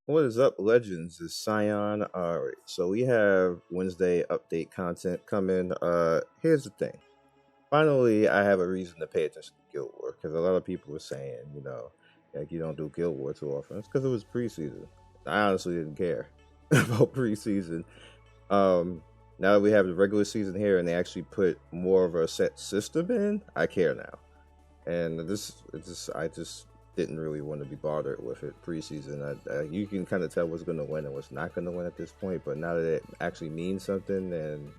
What is up, legends? It's Scion. Alright, so we have Wednesday update content coming. Here's the thing. Finally, I have a reason to pay attention to Guild War, because a lot of people were saying, like you don't do Guild War too often. It's because it was preseason. I honestly didn't care about preseason. Now that we have the regular season here and they actually put more of a set system in, I care now. And I just didn't really want to be bothered with it preseason. You can kind of tell what's going to win and what's not going to win at this point, but now that it actually means something, and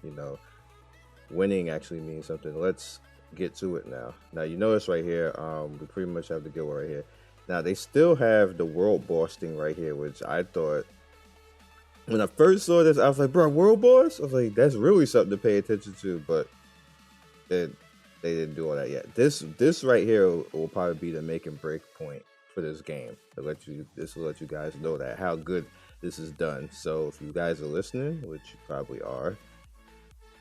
winning actually means something, let's get to it now. Now you notice right here, we pretty much have the guild right here. Now they still have the world boss thing right here, which I thought, when I first saw this, I was like, bro, world boss? I was like, that's really something to pay attention to, but they didn't do all that yet. This right here will probably be the make and break point for this game. This will let you guys know that how good this is done. So if you guys are listening, which you probably are,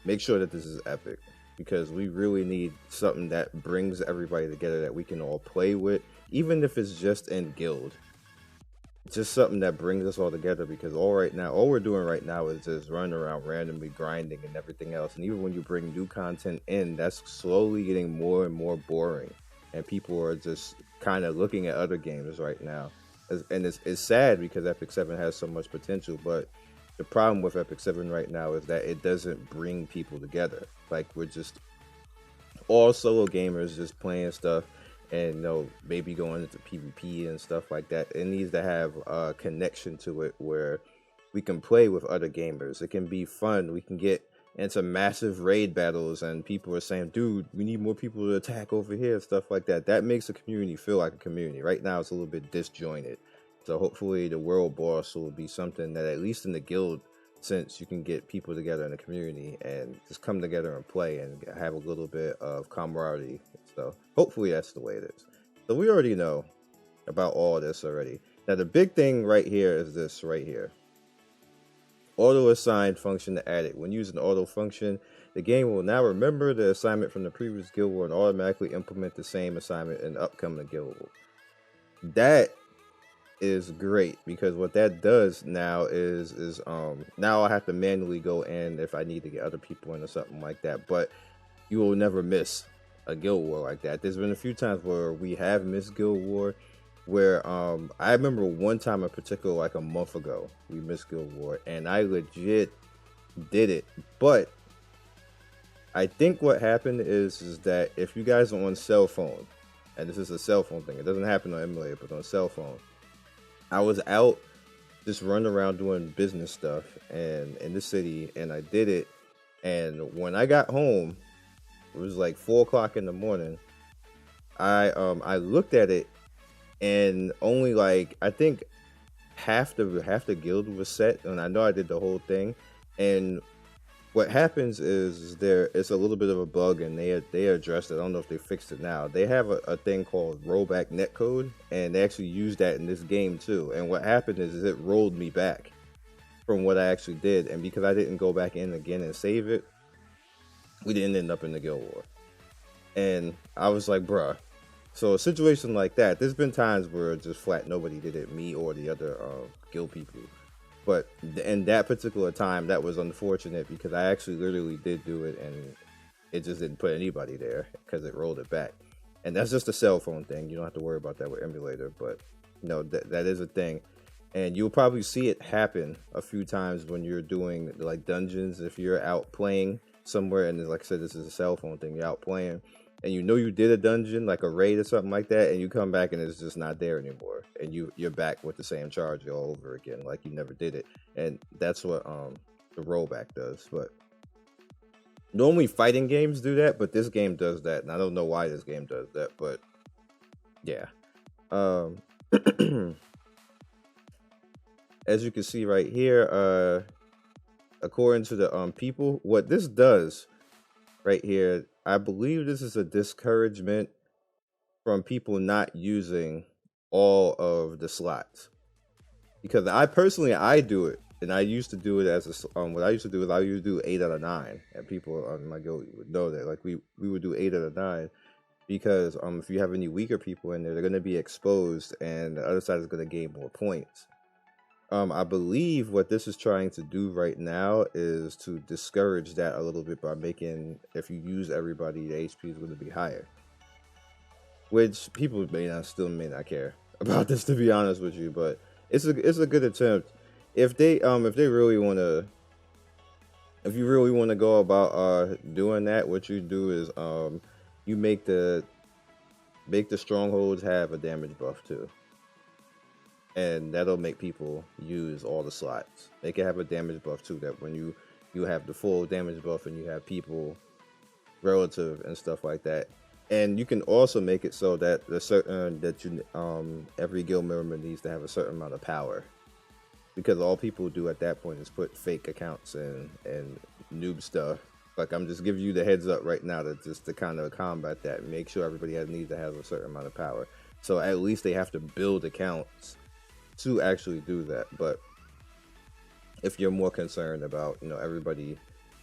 make sure that this is epic, because we really need something that brings everybody together that we can all play with, even if it's just in guild. Just something that brings us all together, because all we're doing right now is just running around randomly grinding and everything else. And even when you bring new content in, that's slowly getting more and more boring, and people are just kind of looking at other games right now. And it's sad, because Epic 7 has so much potential, but the problem with Epic 7 right now is that it doesn't bring people together. Like, we're just all solo gamers just playing stuff, and maybe going into PvP and stuff like that. It needs to have a connection to it where we can play with other gamers. It can be fun. We can get into massive raid battles, and people are saying, dude, we need more people to attack over here, stuff like that. That makes a community feel like a community. Right now it's a little bit disjointed. So hopefully the world boss will be something that, at least in the guild, since you can get people together in the community and just come together and play and have a little bit of camaraderie. So hopefully that's the way it is. So we already know about all this already. Now the big thing right here is this right here. Auto assign function to add it. When using auto function, the game will now remember the assignment from the previous guild war and automatically implement the same assignment in the upcoming guild war. That is great, because what that does now is now I have to manually go in if I need to get other people in or something like that, but you will never miss a guild war like that. There's been a few times where we have missed guild war, where I remember one time in particular, like a month ago, we missed guild war and I legit did it. But I think what happened is that if you guys are on cell phone, and this is a cell phone thing, it doesn't happen on emulator, but on cell phone, I was out just running around doing business stuff and in the city, and I did it. And when I got home, it was like 4 o'clock in the morning. I looked at it, and only like, I think half the guild was set, and I know I did the whole thing. And what happens is it's a little bit of a bug, and they addressed it. I don't know if they fixed it now. They have a thing called rollback netcode, and they actually use that in this game too. And what happened is it rolled me back from what I actually did, and because I didn't go back in again and save it, we didn't end up in the guild war. And I was like, bruh. So a situation like that, there's been times where just flat nobody did it, me or the other guild people. But in that particular time, that was unfortunate, because I actually literally did do it, and it just didn't put anybody there because it rolled it back. And that's just a cell phone thing. You don't have to worry about that with emulator, but that is a thing. And you'll probably see it happen a few times when you're doing like dungeons. If you're out playing somewhere, and like I said, this is a cell phone thing, you're out playing, and you did a dungeon, like a raid or something like that, and you come back and it's just not there anymore, and you're back with the same charge all over again, like you never did it. And that's what the rollback does. But normally fighting games do that, but this game does that, and I don't know why this game does that, but yeah. As you can see right here, according to the people, what this does right here, I believe this is a discouragement from people not using all of the slots. Because I personally do it. and I used to do it as what I used to do is I used to do 8 out of 9, and people on my guild would know that. Like we would do 8 out of 9 because if you have any weaker people in there, they're gonna be exposed, and the other side is gonna gain more points. I believe what this is trying to do right now is to discourage that a little bit by making, if you use everybody, the HP is going to be higher. Which people may not care about this, to be honest with you, but it's a good attempt. If they really want to, if you really want to go about doing that, what you do is you make the strongholds have a damage buff too. And that'll make people use all the slots. They can have a damage buff too, that when you have the full damage buff and you have people relative and stuff like that. And you can also make it so that every guild member needs to have a certain amount of power, because all people do at that point is put fake accounts and noob stuff. Like, I'm just giving you the heads up right now to kind of combat that and make sure everybody needs to have a certain amount of power. So at least they have to build accounts to actually do that. But if you're more concerned about everybody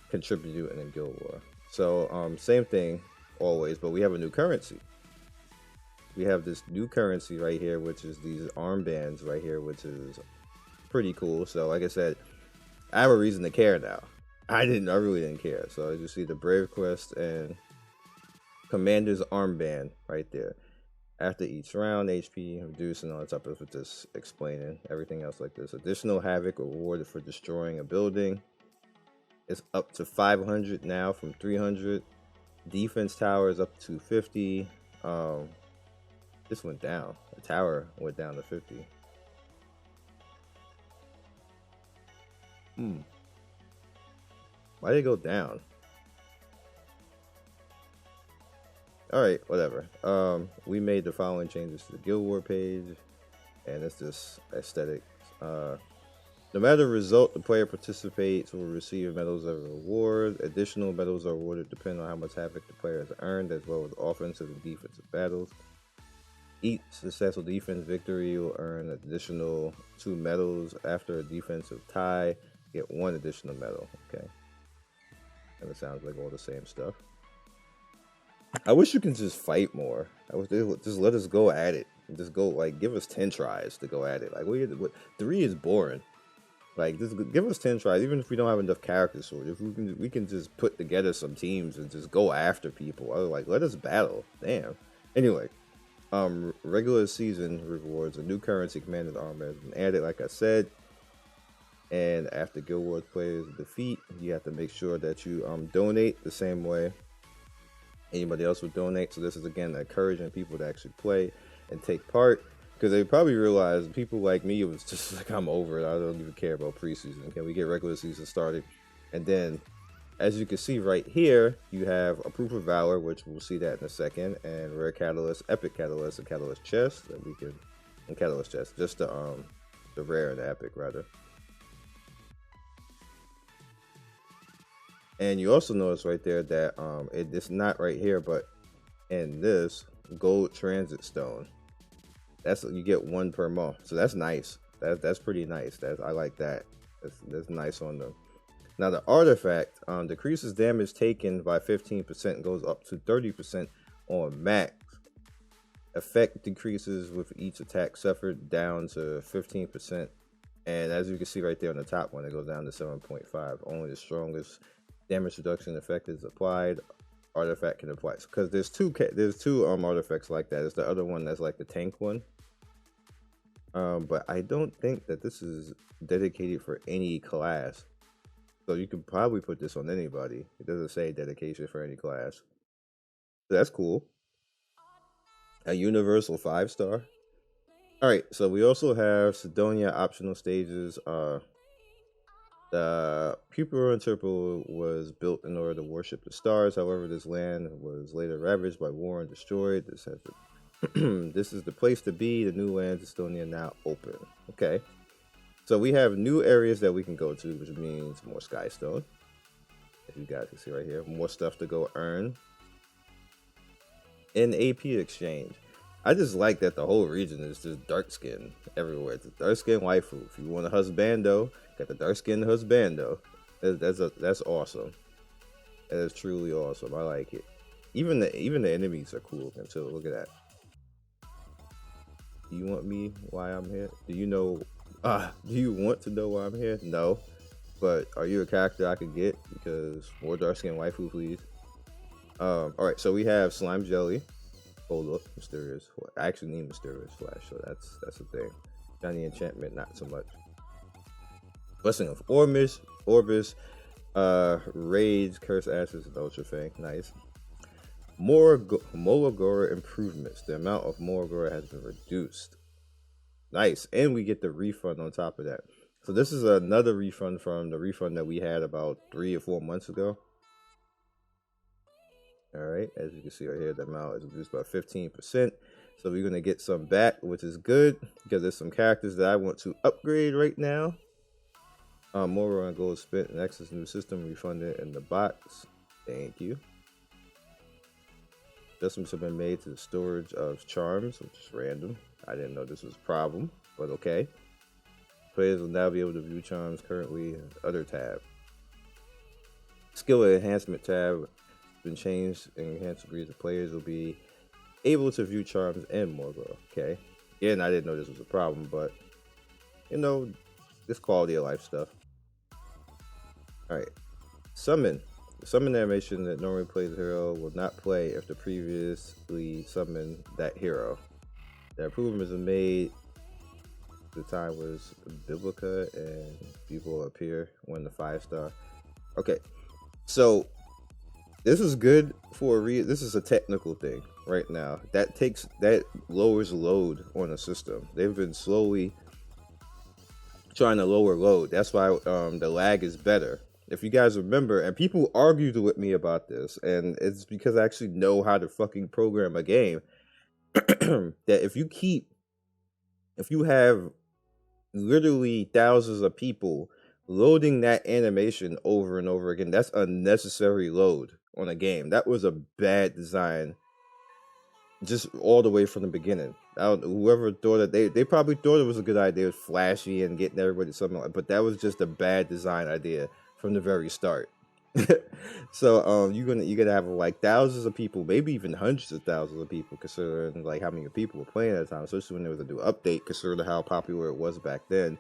contributing in guild war, so same thing always, but we have a new currency. We have this new currency right here, which is these armbands right here, which is pretty cool. So like I said, I have a reason to care now. I really didn't care. So as you see, the Brave Quest and Commander's armband right there. After each round, HP reduced and all that type of just explaining everything else like this. Additional havoc rewarded for destroying a building. It's up to 500 now from 300. Defense tower is up to 50. This went down. The tower went down to 50. Why did it go down? Alright, whatever. We made the following changes to the Guild War page, and it's just aesthetic. No matter the result, the player participates will receive medals as a reward. Additional medals are awarded depending on how much havoc the player has earned, as well as offensive and defensive battles. Each successful defense victory will earn an additional 2 medals. After a defensive tie, get 1 additional medal. Okay. And it sounds like all the same stuff. I wish you can just fight more. I wish they would just let us go at it. Just go, like, give us 10 tries to go at it. Like, 3 is boring. Like, just give us 10 tries, even if we don't have enough characters for it. If we can just put together some teams and just go after people. Like, let us battle. Damn. Anyway, regular season rewards, a new currency commanded armor has been added, like I said. And after Guild Wars players defeat, you have to make sure that you donate the same way anybody else would donate. So this is again encouraging people to actually play and take part, because they probably realize people like me, it was just like, I'm over it. I don't even care about preseason. Can we get regular season started? And then, as you can see right here, you have a proof of valor, which we'll see that in a second, and rare catalyst, epic catalyst, and catalyst chest that we can, and catalyst chest, just the rare and the epic rather. And you also notice right there that it's not right here, but in this gold transit stone, that's, you get 1 per month, so that's nice. That's pretty nice. I like that. That's nice on them. Now the artifact decreases damage taken by 15%, goes up to 30% on max. Effect decreases with each attack suffered down to 15%, and as you can see right there on the top one, it goes down to 7.5. Only the strongest damage reduction effect is applied. Artifact can apply, because there's two artifacts like that. It's the other one that's like the tank one, but I don't think that this is dedicated for any class, so you can probably put this on anybody. It doesn't say dedication for any class, so that's cool. A universal 5-star. All right, so we also have Cidonia optional stages. The Pupil and Temple was built in order to worship the stars. However, this land was later ravaged by war and destroyed. This is the place to be. The new lands of Cidonia now open. Okay. So we have new areas that we can go to, which means more Skystone. As you guys can see right here. More stuff to go earn. In AP exchange. I just like that the whole region is just dark skin everywhere. It's a dark skin waifu. If you want a husbando, got the dark skin husbando. That's awesome. That is truly awesome. I like it. Even the enemies are cool until look at that. Do you want me why I'm here? Do you know do you want to know why I'm here? No. But are you a character I could get? Because more dark skin waifu, please. Alright, so we have slime jelly. Hold up, mysterious. I actually need mysterious flash, so that's the thing. Shiny enchantment, not so much. Blessing of Orbis, Rage, Curse Ashes, and Ultra Fang. Nice. More Mologora improvements. The amount of Mologora has been reduced. Nice, and we get the refund on top of that. So this is another refund from the refund that we had about 3 or 4 months ago. Alright, as you can see right here, the amount is reduced by 15%. So we're going to get some back, which is good, because there's some characters that I want to upgrade right now. More on gold spent and access new system refunded in the box. Thank you. Adjustments have been made to the storage of charms, which is random. I didn't know this was a problem, but okay. Players will now be able to view charms currently in the other tab. Skill enhancement tab been changed and enhanced degrees. The players will be able to view charms and more. Okay. Again, I didn't know this was a problem, but you know, this quality of life stuff. Alright. Summon. The summon animation that normally plays a hero will not play if the previously summoned that hero. The improvements are made. The time was Biblica and people appear when the 5-star. Okay. So this is good for a reason. This is a technical thing right now. That lowers load on the system. They've been slowly trying to lower load. That's why the lag is better. If you guys remember, and people argued with me about this, and it's because I actually know how to fucking program a game, that if you have literally thousands of people loading that animation over and over again, that's unnecessary load on a game. That was a bad design just all the way from the beginning. Whoever thought that they probably thought it was a good idea, it was flashy and getting everybody something like, but that was just a bad design idea from the very start. So you're gonna have like thousands of people, maybe even hundreds of thousands of people, considering like how many people were playing at the time, especially when there was a new update, considering how popular it was back then.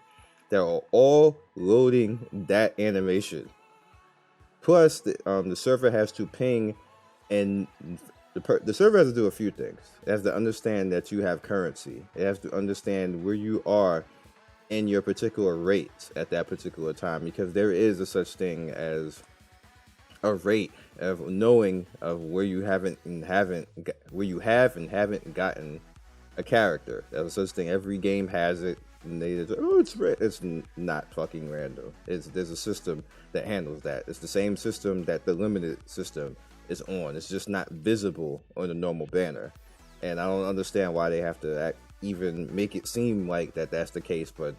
They're all loading that animation. Plus, the server has to ping, and the server has to do a few things. It has to understand that you have currency. It has to understand where you are in your particular rates at that particular time, because there is a such thing as a rate of knowing of where you have and haven't gotten a character. That's a such thing. Every game has it. And they just, oh, it's not fucking random. There's a system that handles that. It's the same system that the limited system is on. It's just not visible on the normal banner. And I don't understand why they have to even make it seem like that's the case, but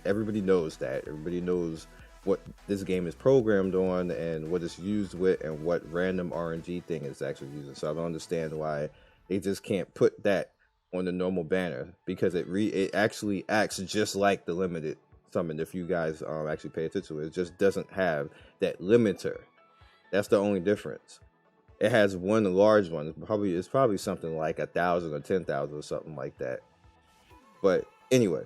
everybody knows that. Everybody knows what this game is programmed on and what it's used with and what random RNG thing it's actually using. So I don't understand why they just can't put that on the normal banner, because it actually acts just like the limited summon. If you guys actually pay attention to it, it just doesn't have that limiter. That's the only difference. It has one large one. It's probably something like 1,000 or 10,000 or something like that. But anyway,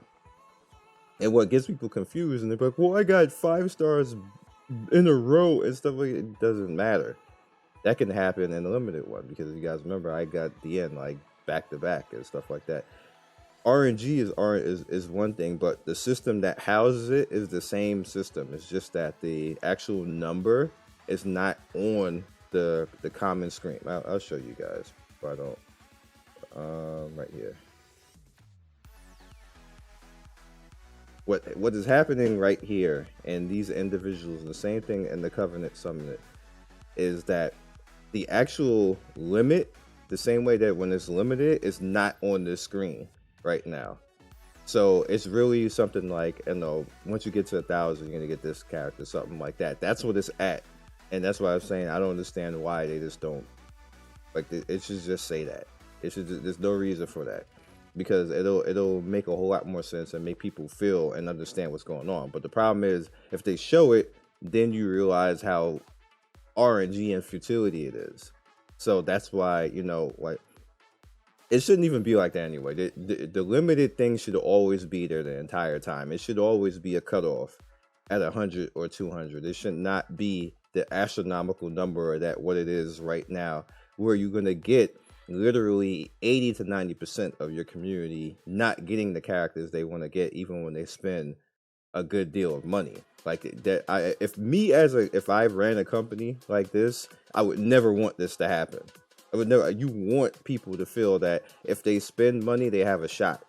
and what gets people confused, and they're like, well, I got 5 stars in a row and stuff like it. It doesn't matter. That can happen in the limited one, because if you guys remember, I got the end like back to back and stuff like that. RNG is one thing, but the system that houses it is the same system. It's just that the actual number is not on the common screen. I'll show you guys if I don't. Right here. What is happening right here, and these individuals, the same thing in the Covenant Summit, is that the actual limit, the same way that when it's limited, is not on this screen right now. So it's really something like, you know, once you get to 1,000, you're gonna get this character, something like that. That's what it's at, and that's why I'm saying I don't understand why they just don't, like, it should just say that. It should. There's no reason for that, because it'll make a whole lot more sense and make people feel and understand what's going on. But the problem is, if they show it, then you realize how RNG and futility it is. So that's why, like, it shouldn't even be like that anyway. The limited thing should always be there the entire time. It should always be a cutoff at 100 or 200. It should not be the astronomical number that what it is right now, where you're gonna get literally 80 to 90% of your community not getting the characters they want to get, even when they spend a good deal of money. Like that, if I ran a company like this, I would never want this to happen. I would never. You want people to feel that if they spend money, they have a shot.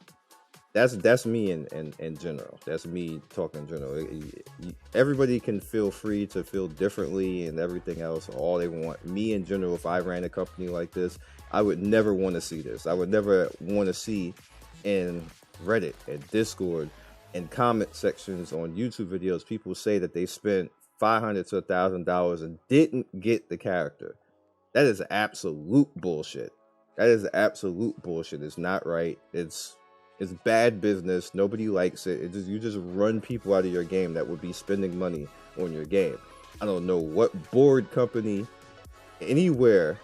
That's me in general. That's me talking in general. Everybody can feel free to feel differently and everything else, all they want. Me in general, if I ran a company like this, I would never want to see this. I would never want to see in Reddit and Discord and comment sections on YouTube videos people say that they spent $500 to $1,000 and didn't get the character. That is absolute bullshit. That is absolute bullshit. It's not right. It's bad business. Nobody likes it. You just run people out of your game that would be spending money on your game. I don't know what board company anywhere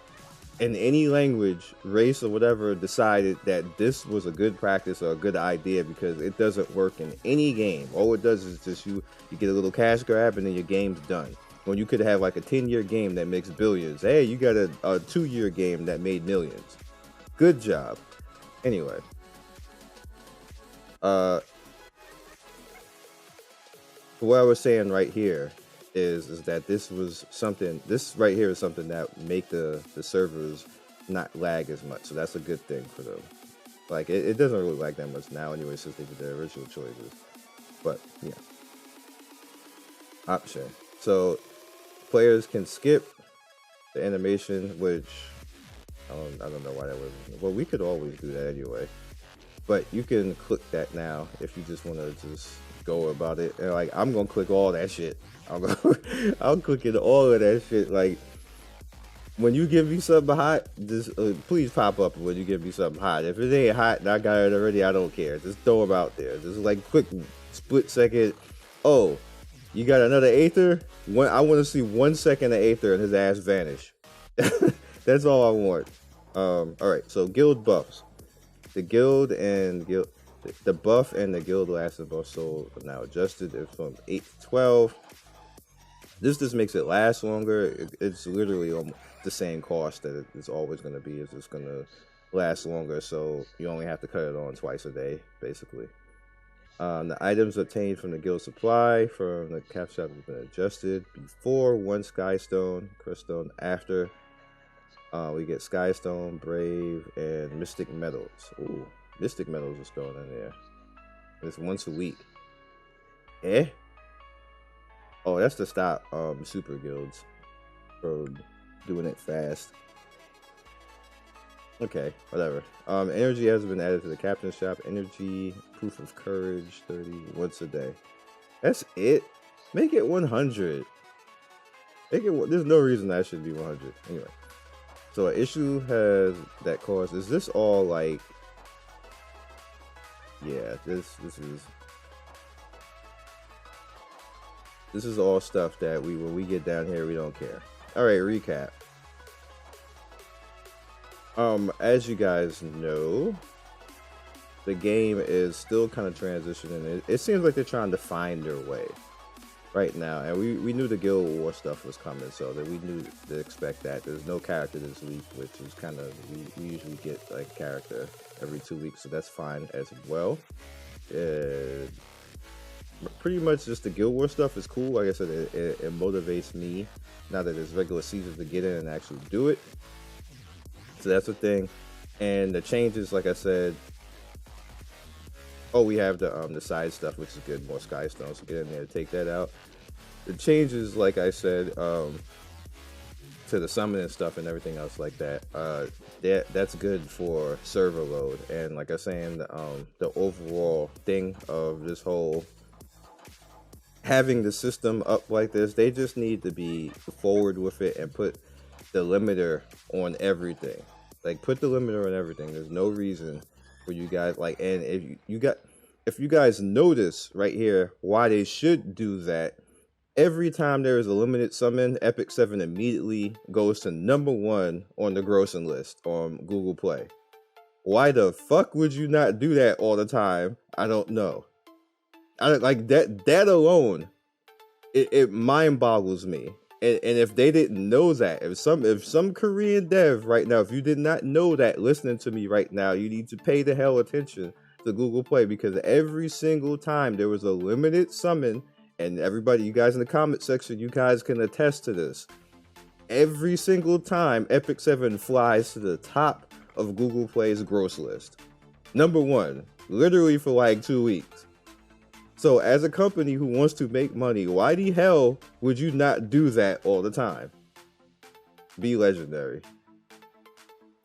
in any language, race, or whatever decided that this was a good practice or a good idea, because it doesn't work in any game. All it does is just you get a little cash grab and then your game's done. When you could have like a 10-year game that makes billions. Hey, you got a 2-year game that made millions. Good job. Anyway. What I was saying right here is that this right here is something that make the servers not lag as much. So that's a good thing for them. Like it doesn't really lag that much now anyway, since they did their original choices. But yeah. Option. So players can skip the animation, which I don't know why that was. Well, we could always do that anyway. But you can click that now if you just want to just go about it. And like, I'm gonna click all that shit. I'll click in all of that shit. Like, when you give me something hot, just please pop up when you give me something hot. If it ain't hot and I got it already, I don't care. Just throw them out there. Just like quick split second. Oh, you got another Aether? I want to see 1 second of Aether and his ass vanish. That's all I want. All right. So guild buffs. The buff and the guild lasting buff soul are now adjusted. It's from 8 to 12. This just makes it last longer. It's literally the same cost that it's always going to be. It's just going to last longer, so you only have to cut it on twice a day, basically. The items obtained from the guild supply from the cap shop have been adjusted. Before, 1 Skystone, Crystone. After, we get Skystone, Brave, and Mystic Metals. Ooh, Mystic Metals is going in there. It's once a week. Oh, that's to stop super guilds from doing it fast. Okay, whatever. Energy has been added to the captain's shop. Energy, proof of courage, 30 once a day. That's it. Make it 100. There's no reason that should be 100. Anyway. So an issue has that caused. Is this all like? Yeah, this is all stuff that when we get down here, we don't care. All right, recap. As you guys know, the game is still kind of transitioning. It seems like they're trying to find their way right now, and we knew the Guild War stuff was coming, so that we knew to expect that. There's no character this week, which is kind of we usually get like character every 2 weeks, so that's fine as well. Pretty much just the Guild War stuff is cool. Like I said, it motivates me now that it's regular season to get in and actually do it. So that's the thing. And the changes, like I said, we have the side stuff, which is good, more Skystone, so get in there, take that out. The changes, like I said, to the summon and stuff and everything else like that, that's good for server load. And like I was saying, the overall thing of this whole having the system up like this, they just need to be forward with it and put the limiter on everything. Like, put the limiter on everything. There's no reason for you guys, like, and if you guys notice right here why they should do that, every time there is a limited summon, Epic 7 immediately goes to #1 on the grossing list on Google Play. Why the fuck would you not do that all the time? I don't know. I like that alone. It mind boggles me. And if they didn't know that, if some Korean dev right now, if you did not know that, listening to me right now, you need to pay the hell attention to Google Play, because every single time there was a limited summon, and everybody, you guys in the comment section, you guys can attest to this. Every single time, Epic 7 flies to the top of Google Play's gross list. #1, literally for like 2 weeks. So as a company who wants to make money, why the hell would you not do that all the time? Be legendary.